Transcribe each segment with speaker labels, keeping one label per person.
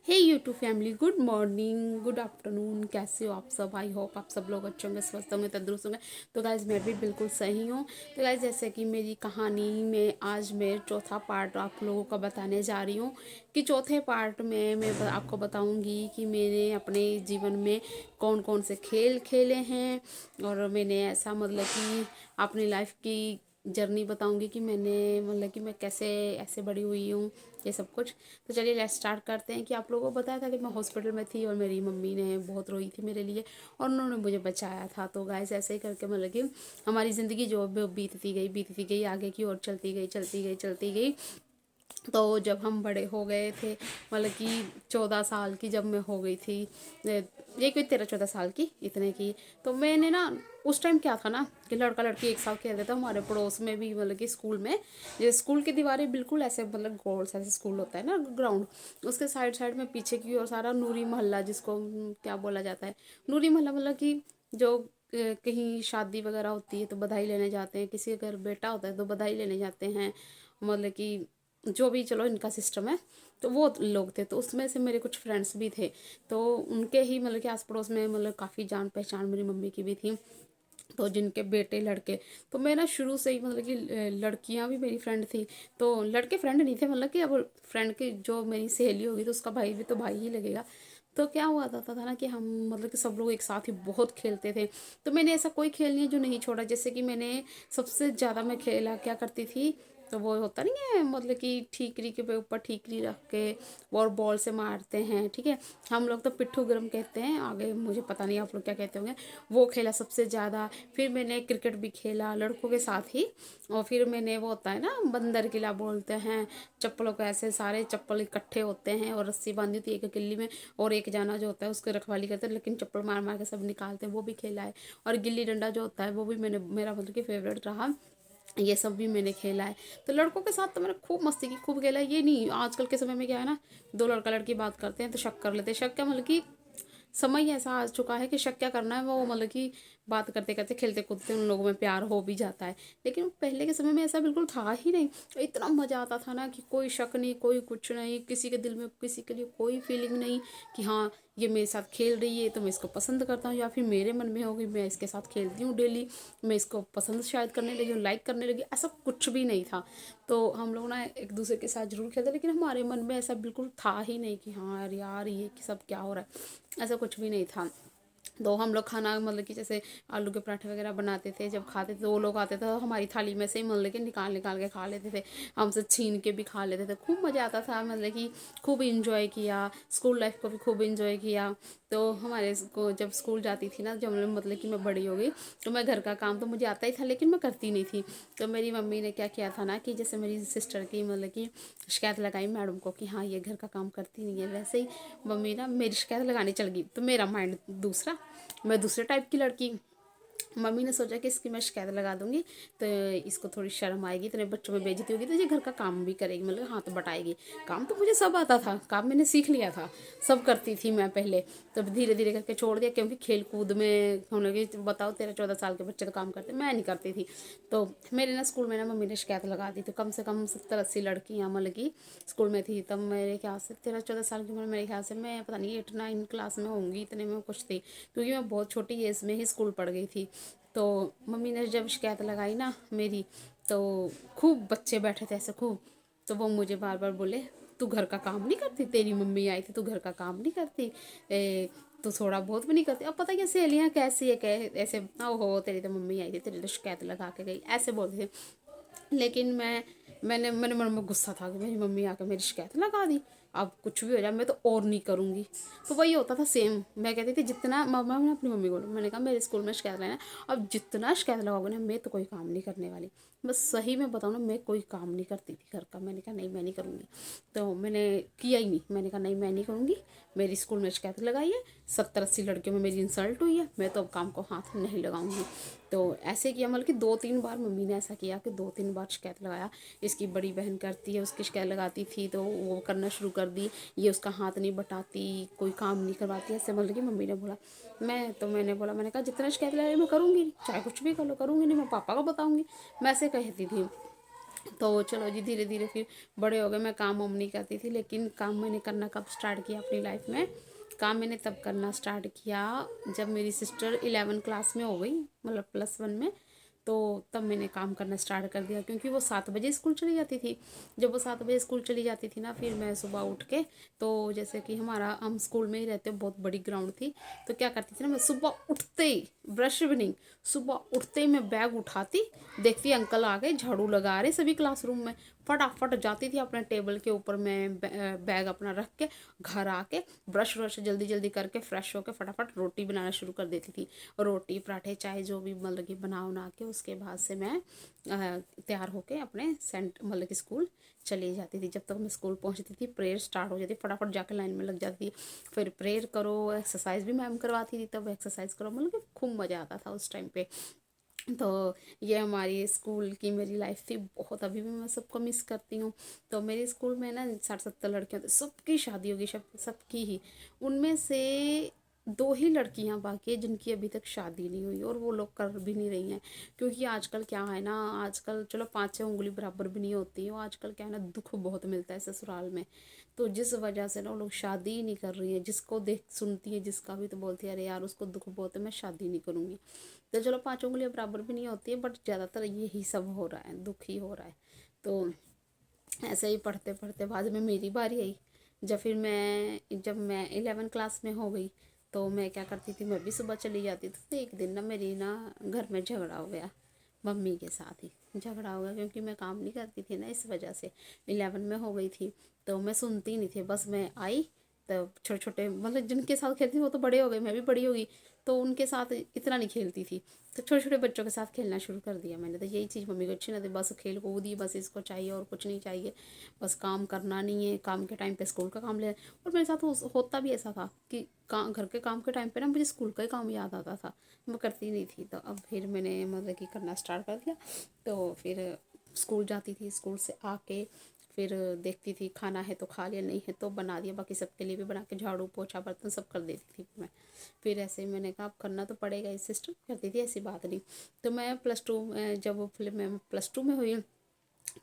Speaker 1: हे YouTube family, good morning, good afternoon. कैसे हो आप सब? आई होप आप सब लोग अच्छे होंगे, स्वस्थ होंगे, तंदुरुस्त होंगे। तो गाइज़ मैं भी बिल्कुल सही हूँ। तो गाइज़ जैसे कि मेरी कहानी में आज मैं चौथा पार्ट आप लोगों को बताने जा रही हूँ कि चौथे पार्ट में मैं आपको बताऊँगी कि मैंने अपने जीवन में कौन कौन से खेल खेले हैं। और मैंने ऐसा मतलब कि अपनी लाइफ की जर्नी बताऊंगी कि मैंने मतलब कि मैं कैसे ऐसे बड़ी हुई हूँ, ये सब कुछ। तो चलिए लेट्स स्टार्ट करते हैं। कि आप लोगों को बताया था कि मैं हॉस्पिटल में थी और मेरी मम्मी ने बहुत रोई थी मेरे लिए और उन्होंने मुझे बचाया था। तो गाइस ऐसे ही करके मतलब कि हमारी ज़िंदगी जो बीतती गई आगे की ओर चलती गई। तो जब हम बड़े हो गए थे, मतलब कि 14 साल की जब मैं हो गई थी, ये कोई 13-14 साल की इतने की, तो मैंने ना उस टाइम क्या था ना कि लड़का लड़की एक साथ खेलते थे हमारे पड़ोस में भी। मतलब कि स्कूल में, ये स्कूल की दीवारें बिल्कुल ऐसे मतलब गोल सा ऐसे स्कूल होता है ना ग्राउंड, उसके साइड साइड में पीछे की ओर सारा नूरी मोहल्ला, जिसको क्या बोला जाता है, नूरी मोहल्ला। मतलब कि जो कहीं शादी वगैरह होती है तो बधाई लेने जाते हैं, किसी के घर बेटा होता है तो बधाई लेने जाते हैं, मतलब कि जो भी चलो इनका सिस्टम है। तो वो लोग थे, तो उसमें से मेरे कुछ फ्रेंड्स भी थे। तो उनके ही मतलब कि आस पड़ोस में मतलब काफ़ी जान पहचान मेरी मम्मी की भी थी, तो जिनके बेटे लड़के। तो मैं ना शुरू से ही मतलब कि लड़कियां भी मेरी फ्रेंड थी। तो लड़के फ्रेंड नहीं थे, मतलब कि अब फ्रेंड की जो मेरी सहेली होगी तो उसका भाई भी तो भाई ही लगेगा। तो क्या हुआ था ना कि हम मतलब कि सब लोग एक साथ ही बहुत खेलते थे। तो मैंने ऐसा कोई खेल नहीं है जो नहीं छोड़ा। जैसे कि मैंने सबसे ज़्यादा मैं खेला क्या करती थी, तो वो होता नहीं है मतलब कि ठीकरी के ऊपर ठीकरी रख के और बॉल से मारते हैं, ठीक है। हम लोग तो पिट्ठू गरम कहते हैं, आगे मुझे पता नहीं आप लोग क्या कहते होंगे। वो खेला सबसे ज़्यादा। फिर मैंने क्रिकेट भी खेला लड़कों के साथ ही। और फिर मैंने वो होता है ना बंदर किला बोलते हैं, चप्पलों को ऐसे सारे चप्पल इकट्ठे होते हैं और रस्सी बांधी होती है एक किल्ली में, और एक जाना जो होता है उसकी रखवाली करते हैं, लेकिन चप्पल मार मार के सब निकालते हैं, वो भी खेला है। और गिल्ली डंडा जो होता है वो भी मैंने मेरा मतलब कि फेवरेट रहा, ये सब भी मैंने खेला है। तो लड़कों के साथ तो मैंने खूब मस्ती की, खूब खेला है। ये नहीं आजकल के समय में क्या है ना, दो लड़का लड़की बात करते हैं तो शक कर लेते हैं। शक क्या मतलब कि समय ही ऐसा आ चुका है कि शक क्या करना है, वो मतलब कि बात करते करते खेलते कूदते उन लोगों में प्यार हो भी जाता है। लेकिन पहले के समय में ऐसा बिल्कुल था ही नहीं। इतना मज़ा आता था ना कि कोई शक नहीं, कोई कुछ नहीं, किसी के दिल में किसी के लिए कोई फीलिंग नहीं कि हाँ ये मेरे साथ खेल रही है तो मैं इसको पसंद करता हूँ, या फिर मेरे मन में होगी मैं इसके साथ खेलती हूँ डेली, मैं इसको पसंद शायद करने लगी हूँ, लाइक करने लगी। ऐसा कुछ भी नहीं था। तो हम लोग ना एक दूसरे के साथ जरूर खेलते, लेकिन हमारे मन में ऐसा बिल्कुल था ही नहीं कि हाँ यार यार ये सब क्या हो रहा है, ऐसा कुछ भी नहीं था। तो हम लोग खाना मतलब कि जैसे आलू के पराठे वगैरह बनाते थे, जब खाते थे तो वो लोग आते थे तो हमारी थाली में से ही मतलब कि निकाल निकाल के खा लेते थे, हमसे छीन के भी खा लेते थे। खूब मज़ा आता था, मतलब कि खूब इंजॉय किया, स्कूल लाइफ को भी खूब इंजॉय किया। तो हमारे को जब स्कूल जाती थी ना, जब मतलब कि मैं बड़ी हो गई, तो मैं घर का काम तो मुझे आता ही था लेकिन मैं करती नहीं थी। तो मेरी मम्मी ने क्या किया था ना कि जैसे मेरी सिस्टर की मतलब कि शिकायत लगाई मैडम को कि हाँ ये घर का काम करती नहीं है, वैसे ही मम्मी ना मेरी शिकायत लगाने चल गई। तो मेरा माइंड दूसरा, मैं दूसरे टाइप की लड़की। मम्मी ने सोचा कि इसकी मैं शिकायत लगा दूंगी तो इसको थोड़ी शर्म आएगी, इतने बच्चों में बेइज्जती होगी तो ये घर का काम भी करेगी, मतलब हाथ बटाएगी। काम तो मुझे सब आता था, काम मैंने सीख लिया था, सब करती थी मैं पहले। तब धीरे धीरे करके छोड़ दिया, क्योंकि खेल कूद में होने की बताओ 13-14 साल के बच्चे तो काम करते, मैं नहीं करती थी। तो मेरे ना स्कूल में ना मम्मी ने शिकायत लगा दी, तो कम से कम 70-80 लड़कियाँ मतलब कि स्कूल में थी। तब मेरे ख्याल से 13-14 साल की उम्र, मेरे ख्याल से मैं पता नहीं 8-9 क्लास में होंगी, इतने में कुछ थी, क्योंकि मैं बहुत छोटी एज में ही स्कूल पढ़ गई थी। तो मम्मी ने जब शिकायत लगाई ना मेरी, तो खूब बच्चे बैठे थे ऐसे खूब। तो वो मुझे बार बार बोले तू घर का काम नहीं करती, तेरी मम्मी आई थी तू घर का काम नहीं करती, तू थोड़ा बहुत भी नहीं करती। अब पता क्या सहेलियाँ कैसी है, कह ऐसे ओहो तेरी तो मम्मी आई थी तेरी तो शिकायत लगा के गई, ऐसे बोलते थे। लेकिन मैंने मैंने मन में गुस्सा था कि मेरी मम्मी आकर मेरी शिकायत लगा दी, अब कुछ भी हो जाए मैं तो और नहीं करूँगी। तो वही होता था सेम, मैं कहती थी जितना मामा ने अपनी मम्मी को, मैंने कहा मेरे स्कूल में शिकायत लेना, अब जितना शिकायत लगाओगे ना मैं तो कोई काम नहीं करने वाली। बस सही में बताऊँ ना, मैं कोई काम नहीं करती थी घर का। मैंने कहा नहीं मैं नहीं करूँगी, तो मैंने किया ही नहीं। मैंने कहा नहीं मैं नहीं करूँगी, मेरी स्कूल में शिकायत लगाई है, 70-80 लड़कियों में मेरी इंसल्ट हुई है, मैं तो अब काम को हाथ नहीं लगाऊंगी। तो ऐसे किया, मतलब कि 2-3 बार मम्मी ने ऐसा किया कि 2-3 बार शिकायत लगाया। इसकी बड़ी बहन करती है, उसकी शिकायत लगाती थी तो वो करना शुरू कर दी, ये उसका हाथ नहीं बटाती, कोई काम नहीं करवाती, ऐसे मतलब कि मम्मी ने बोला। मैंने बोला, मैंने कहा जितना शिकायत लगाई मैं करूँगी नहीं, चाहे कुछ भी कर लो करूँगी नहीं, मैं पापा को बताऊँगी, मैं ऐसे कहती थी। तो चलो जी, धीरे धीरे फिर बड़े हो गए। मैं काम वाम नहीं करती थी, लेकिन काम मैंने करना कब स्टार्ट किया अपनी लाइफ में, काम मैंने तब करना स्टार्ट किया जब मेरी सिस्टर 11 क्लास में हो गई, मतलब +1 में। तो तब मैंने काम करना स्टार्ट कर दिया, क्योंकि वो 7 बजे स्कूल चली जाती थी। जब वो 7 बजे स्कूल चली जाती थी ना, फिर मैं सुबह उठ के, तो जैसे कि हम स्कूल में ही रहते, बहुत बड़ी ग्राउंड थी, तो क्या करती थी ना, मैं सुबह उठते ही, ब्रश भी नहीं, सुबह उठते ही मैं बैग उठाती, देखती अंकल आ गए, झाड़ू लगा रहे सभी क्लासरूम में, फटाफट जाती थी अपने टेबल के ऊपर, मैं बैग अपना रख के घर आके ब्रश व्रश जल्दी जल्दी करके फ्रेश होके फटाफट रोटी बनाना शुरू कर देती थी। रोटी पराठे चाहे जो भी मतलब कि बना के, उसके बाद से मैं तैयार होके अपने मतलब कि स्कूल चली जाती थी। जब तक मैं स्कूल पहुंचती थी, प्रेयर स्टार्ट हो जाती, फटाफट जाके लाइन में लग जाती थी। फिर प्रेयर करो, एक्सरसाइज भी मैम करवाती थी, तब एक्सरसाइज करो, मतलब कि खूब मज़ा आता था उस टाइम पे। तो ये हमारी स्कूल की मेरी लाइफ थी बहुत, अभी भी मैं सबको मिस करती हूँ। तो मेरे स्कूल में ना 60-70 लड़कियाँ थी, सबकी शादी होगी, सबकी ही। उनमें से 2 ही लड़कियां बाकी है जिनकी अभी तक शादी नहीं हुई, और वो लोग कर भी नहीं रही हैं। क्योंकि आजकल क्या है ना, आजकल चलो 5-6 उंगली बराबर भी नहीं होती है, आजकल क्या है ना, दुख बहुत मिलता है ससुराल में। तो जिस वजह से ना वो लोग शादी ही नहीं कर रही है, जिसको देख सुनती है जिसका भी, तो बोलती है अरे यार उसको दुख बहुत है, मैं शादी नहीं करूँगी। तो चलो 5 उंगलियां बराबर भी नहीं होती है, बट ज़्यादातर यही सब हो रहा है, दुख ही हो रहा है। तो ऐसे ही पढ़ते पढ़ते बाद में मेरी बारी आई। जब मैं 11 क्लास में हो गई, तो मैं क्या करती थी, मैं भी सुबह चली जाती थी। तो एक दिन ना मेरी ना घर में झगड़ा हो गया, मम्मी के साथ ही झगड़ा हो गया, क्योंकि मैं काम नहीं करती थी ना, इस वजह से 11 में हो गई थी। तो मैं सुनती नहीं थी, बस मैं आई, तब छोटे छोटे मतलब जिनके साथ खेलती थी वो तो बड़े हो गए, मैं भी बड़ी हो गई, तो उनके साथ इतना नहीं खेलती थी। तो छोटे छोटे बच्चों के साथ खेलना शुरू कर दिया मैंने। तो यही चीज़ मम्मी को अच्छी नहीं थी, बस खेल कूद ही बस इसको चाहिए और कुछ नहीं चाहिए, बस काम करना नहीं है, काम के टाइम पे स्कूल का काम ले। और मेरे साथ होता भी ऐसा था कि घर के काम के टाइम पे ना मुझे स्कूल का ही काम याद आता था, मैं करती नहीं थी। तो अब फिर मैंने मतलब कि करना स्टार्ट कर दिया। तो फिर स्कूल जाती थी, स्कूल से आके फिर देखती थी खाना है तो खा लिया, नहीं है तो बना दिया, बाकी सबके लिए भी बना के, झाड़ू पोछा बर्तन सब कर देती थी मैं। फिर ऐसे ही मैंने कहा अब करना तो पड़ेगा, इस सिस्टम करती थी, ऐसी बात नहीं। तो मैं +2 जब फिर मैं +2 में हुई,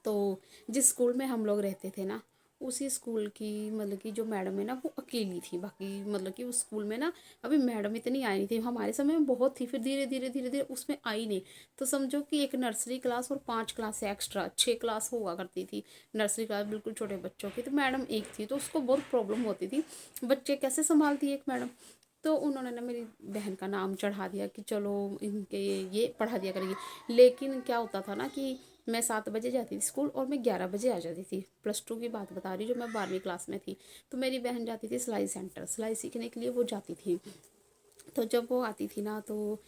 Speaker 1: तो जिस स्कूल में हम लोग रहते थे ना, उसी स्कूल की मतलब कि जो मैडम है ना, वो अकेली थी, बाकी मतलब कि उस स्कूल में ना अभी मैडम इतनी आई नहीं थी, हमारे समय में बहुत थी, फिर धीरे धीरे धीरे धीरे उसमें आई नहीं। तो समझो कि एक नर्सरी क्लास और 5 क्लास एक्स्ट्रा 6 क्लास हुआ करती थी। नर्सरी क्लास बिल्कुल छोटे बच्चों की, तो मैडम एक थी, तो उसको बहुत प्रॉब्लम होती थी, बच्चे कैसे संभालती है एक मैडम। तो उन्होंने ना मेरी बहन का नाम चढ़ा दिया कि चलो इनके ये पढ़ा दिया करेगी। लेकिन क्या होता था ना कि मैं 7 बजे जाती थी स्कूल, और मैं 11 बजे आ जाती थी। +2 की बात बता रही हूँ, जो मैं 12वीं क्लास में थी। तो मेरी बहन जाती थी सिलाई सेंटर, सिलाई सीखने के लिए वो जाती थी। तो जब वो आती थी ना, तो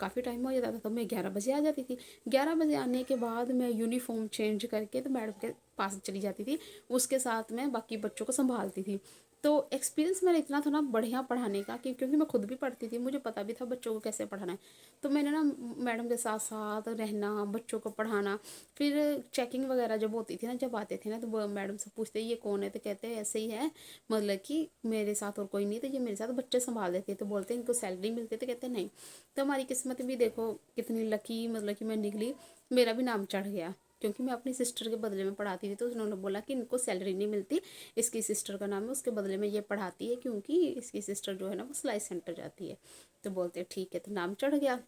Speaker 1: काफ़ी टाइम हो जाता था, तो मैं 11 बजे आ जाती थी। 11 बजे आने के बाद मैं यूनिफॉर्म चेंज करके तो मैडम के पास चली जाती थी, उसके साथ में बाकी बच्चों को संभालती थी। तो एक्सपीरियंस मेरा इतना था ना बढ़िया पढ़ाने का, कि क्योंकि मैं खुद भी पढ़ती थी, मुझे पता भी था बच्चों को कैसे पढ़ाना है। तो मैंने ना मैडम के साथ साथ रहना, बच्चों को पढ़ाना। फिर चेकिंग वगैरह जब होती थी ना, जब आते थे ना, तो वो मैडम से पूछते ये कौन है, तो कहते हैं ऐसे ही है, मतलब कि मेरे साथ और कोई नहीं, तो ये मेरे साथ बच्चे संभाल देते। तो बोलते हैं इनको सैलरी मिलती, तो कहते नहीं। तो हमारी किस्मत भी देखो कितनी लकी, मतलब कि मैं निकली, मेरा भी नाम चढ़ गया, क्योंकि मैं अपनी सिस्टर के बदले में पढ़ाती थी। तो उन्होंने बोला कि इनको सैलरी नहीं मिलती, इसकी सिस्टर का नाम है, उसके बदले में ये पढ़ाती है, क्योंकि इसकी सिस्टर जो है ना वो सिलाई सेंटर जाती है। तो बोलते ठीक है, तो नाम चढ़ गया।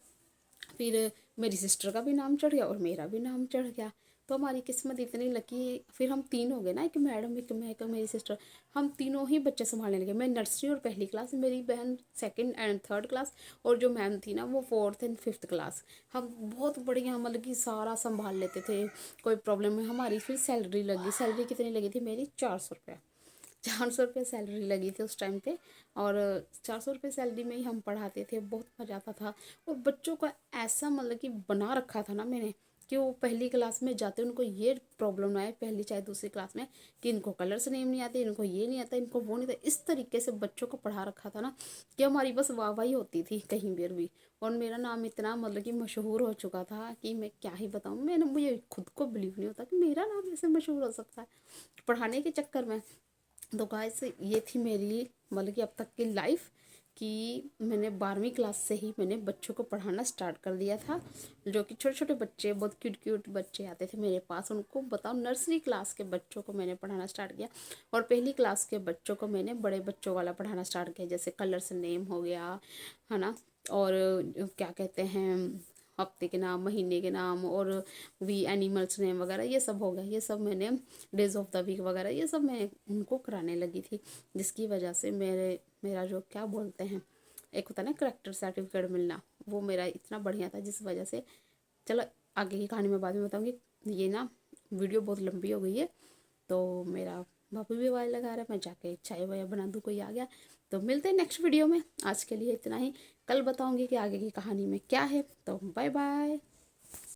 Speaker 1: फिर मेरी सिस्टर का भी नाम चढ़ गया और मेरा भी नाम चढ़ गया। तो हमारी किस्मत इतनी लकी। फिर हम तीन हो गए ना, एक मैडम, एक मैं, एक मेरी सिस्टर, हम तीनों ही बच्चे संभालने लगे। मैं नर्सरी और पहली क्लास, मेरी बहन सेकंड एंड थर्ड क्लास, और जो मैम थी ना वो 4th एंड 5th क्लास। हम बहुत बढ़िया मतलब कि सारा संभाल लेते थे, कोई प्रॉब्लम नहीं हमारी। फिर सैलरी लगी, सैलरी कितनी लगी थी मेरी, 400 रुपये। 400 रुपये सैलरी लगी थी उस टाइम पे। और 400 रुपये सैलरी में ही हम पढ़ाते थे, बहुत मज़ा आता था। और बच्चों का ऐसा मतलब कि बना रखा था ना मैंने, कि वो पहली क्लास में जाते उनको ये प्रॉब्लम ना आए, पहली चाहे दूसरी क्लास में, कि इनको कलर्स नेम नहीं आते, इनको ये नहीं आता, इनको वो नहीं आता। इस तरीके से बच्चों को पढ़ा रखा था ना, कि हमारी बस वाहवाही होती थी कहीं पर भी। और मेरा नाम इतना मतलब कि मशहूर हो चुका था कि मैं क्या ही बताऊँ, मैंने मुझे खुद को बिलीव नहीं होता कि मेरा नाम ऐसे मशहूर हो सकता है पढ़ाने के चक्कर में। तो गाइस ये थी मेरी मतलब कि अब तक की लाइफ, कि मैंने 12वीं क्लास से ही मैंने बच्चों को पढ़ाना स्टार्ट कर दिया था। जो कि छोटे छोटे बच्चे, बहुत क्यूट क्यूट बच्चे आते थे मेरे पास, उनको बताओ नर्सरी क्लास के बच्चों को मैंने पढ़ाना स्टार्ट किया। और पहली क्लास के बच्चों को मैंने बड़े बच्चों वाला पढ़ाना स्टार्ट किया, जैसे कलर्स नेम हो गया, है ना। और क्या कहते हैं, हफ्ते के नाम, महीने के नाम, और वी एनिमल्स नेम वगैरह, ये सब हो गया। ये सब मैंने डेज ऑफ द वीक वगैरह ये सब मैं उनको कराने लगी थी, जिसकी वजह से मेरा जो क्या बोलते हैं, एक होता है ना करेक्टर सर्टिफिकेट मिलना, वो मेरा इतना बढ़िया था, जिस वजह से। चलो आगे की कहानी मैं बाद में बताऊँगी। ये ना वीडियो बहुत लंबी हो गई है, तो मेरा बापू भी आवाज़ लगा रहा है, मैं जाके चाय वाय बना दूँ, कोई आ गया। तो मिलते हैं नेक्स्ट वीडियो में, आज के लिए इतना ही। कल बताऊँगी कि आगे की कहानी में क्या है। तो बाय बाय।